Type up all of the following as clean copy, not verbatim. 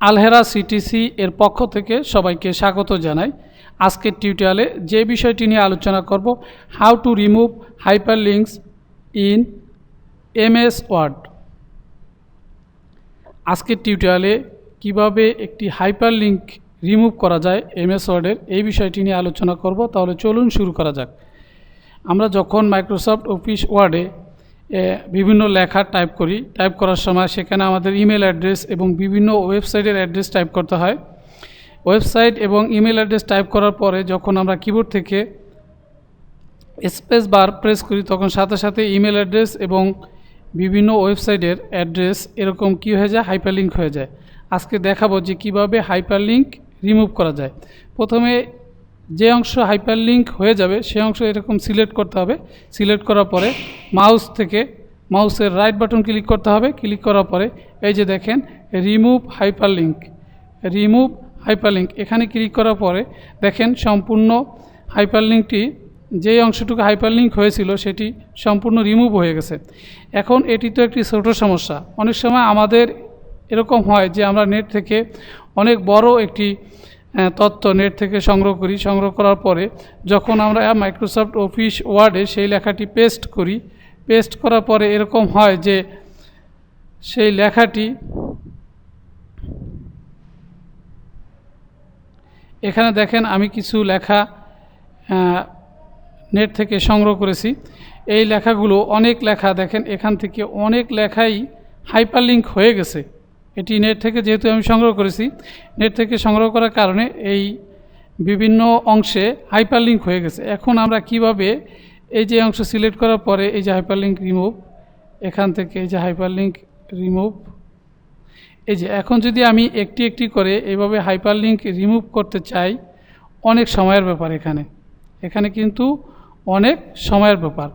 Alhera CTC এর পক্ষ থেকে সবাইকে স্বাগত জানাই। আজকের টিউটোরিয়ালে যে বিষয়টি নিয়ে আলোচনা করব, how to remove hyperlinks in MS Word. আজকের টিউটোরিয়ালে কিভাবে একটি হাইপারলিঙ্ক রিমুভ করা যায় এমএস ওয়ার্ডের, এই বিষয়টি নিয়ে আলোচনা করব। তাহলে চলুন শুরু করা যাক। আমরা যখন মাইক্রোসফট অফিস ওয়ার্ডে বিভিন্ন লেখা টাইপ করি, টাইপ করার সময় সেখানে আমাদের ইমেল অ্যাড্রেস এবং বিভিন্ন ওয়েবসাইটের অ্যাড্রেস টাইপ করতে হয়। ওয়েবসাইট এবং ইমেল অ্যাড্রেস টাইপ করার পরে যখন আমরা কিবোর্ড থেকে স্পেস বার প্রেস করি, তখন সাথে সাথে ইমেল অ্যাড্রেস এবং বিভিন্ন ওয়েবসাইটের অ্যাড্রেস এরকম কী হয়ে যায়, হাইপারলিঙ্ক হয়ে যায়। আজকে দেখাবো যে কিভাবে হাইপারলিঙ্ক রিমুভ করা যায়। প্রথমে যে অংশ হাইপারলিঙ্ক হয়ে যাবে সেই অংশ এরকম সিলেক্ট করতে হবে। সিলেক্ট করার পরে মাউসের রাইট বাটন ক্লিক করতে হবে। ক্লিক করার পরে এই যে দেখেন রিমুভ হাইপারলিঙ্ক, এখানে ক্লিক করার পরে দেখেন সম্পূর্ণ হাইপারলিঙ্কটি, যেই অংশটুকু হাইপারলিঙ্ক হয়েছিল সেটি সম্পূর্ণ রিমুভ হয়ে গেছে। এখন এটি তো একটি ছোট সমস্যা। অনেক সময় আমাদের এরকম হয় যে আমরা নেট থেকে অনেক বড় একটি তথ্য নেট থেকে সংগ্রহ করি। সংগ্রহ করার পরে যখন আমরা মাইক্রোসফট অফিস ওয়ার্ডে সেই লেখাটি পেস্ট করি, পেস্ট করার পরে এরকম হয় যে সেই লেখাটি এখানে দেখেন আমি কিছু লেখা নেট থেকে সংগ্রহ করেছি। এই লেখাগুলো অনেক লেখা দেখেন এখান থেকে অনেক লেখাই হাইপারলিঙ্ক হয়ে গেছে। এটি নেট থেকে যেহেতু আমি সংগ্রহ করেছি, নেট থেকে সংগ্রহ করার কারণে এই বিভিন্ন অংশে হাইপারলিঙ্ক হয়ে গেছে। এখন আমরা কিভাবে এই যে অংশ সিলেক্ট করার পরে এই যে হাইপারলিঙ্ক রিমুভ, এখান থেকে এই যে হাইপারলিঙ্ক রিমুভ, এই যে এখন যদি আমি একটি একটি করে এইভাবে হাইপারলিঙ্ক রিমুভ করতে চাই, অনেক সময়ের ব্যাপার। এখানে কিন্তু অনেক সময়ের ব্যাপার।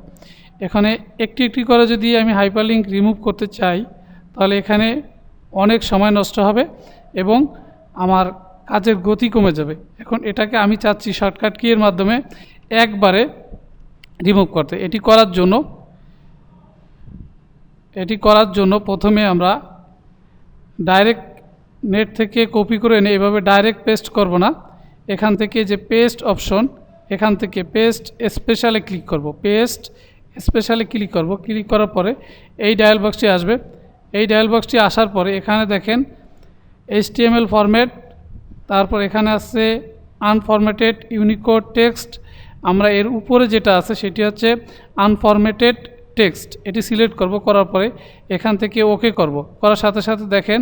এখানে একটি একটি করে যদি আমি হাইপারলিঙ্ক রিমুভ করতে চাই, তাহলে এখানে অনেক সময় নষ্ট হবে এবং আমার কাজের গতি কমে যাবে। এখন এটাকে আমি চাচ্ছি শর্টকাট কি এর মাধ্যমে একবারে রিমুভ করতে। এটি করার জন্য প্রথমে আমরা ডাইরেক্ট নেট থেকে কপি করে এনে এভাবে ডাইরেক্ট পেস্ট করব না। এখান থেকে যে পেস্ট অপশন, এখান থেকে পেস্ট স্পেশালে ক্লিক করব। ক্লিক করার পরে এই ডায়াল বক্সটি আসবে। এই ডায়াল বক্সটি আসার পরে এখানে দেখেন HTML ফরম্যাট, তারপর এখানে আছে আনফরম্যাটেড ইউনিকোড টেক্সট। আমরা এর উপরে যেটা আছে সেটি হচ্ছে আনফরম্যাটেড টেক্সট। এটি সিলেক্ট করব। করার পরে এখান থেকে ওকে করব। করার সাথে সাথে দেখেন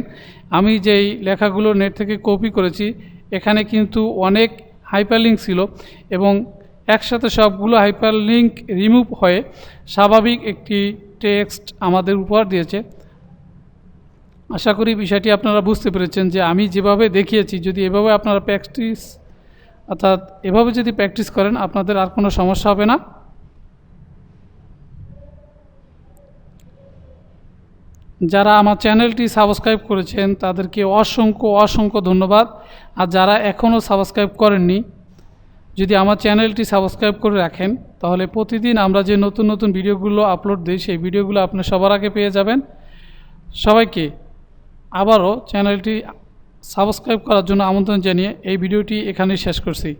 আমি যেই লেখাগুলো নেট থেকে কপি করেছি এখানে কিন্তু অনেক হাইপারলিঙ্ক ছিল এবং একসাথে সবগুলো হাইপারলিঙ্ক রিমুভ হয়ে স্বাভাবিক একটি টেক্সট আমাদের উপহার দিয়েছে। আশা করি বিষয়টি আপনারা বুঝতে পেরেছেন যে আমি যেভাবে দেখিয়েছি, যদি এভাবে আপনারা এভাবে যদি প্র্যাকটিস করেন আপনাদের আর কোনো সমস্যা হবে না। যারা আমার চ্যানেলটি সাবস্ক্রাইব করেছেন তাদেরকে অসংখ্য ধন্যবাদ। আর যারা এখনও সাবস্ক্রাইব করেননি, যদি আমার চ্যানেলটি সাবস্ক্রাইব করে রাখেন তাহলে প্রতিদিন আমরা যে নতুন নতুন ভিডিওগুলো আপলোড দিই সেই ভিডিওগুলো আপনি সবার আগে পেয়ে যাবেন। সবাইকে আবারও চ্যানেলটি সাবস্ক্রাইব করার জন্য আমন্ত্রণ জানিয়ে এই ভিডিওটি এখানেই শেষ করছি।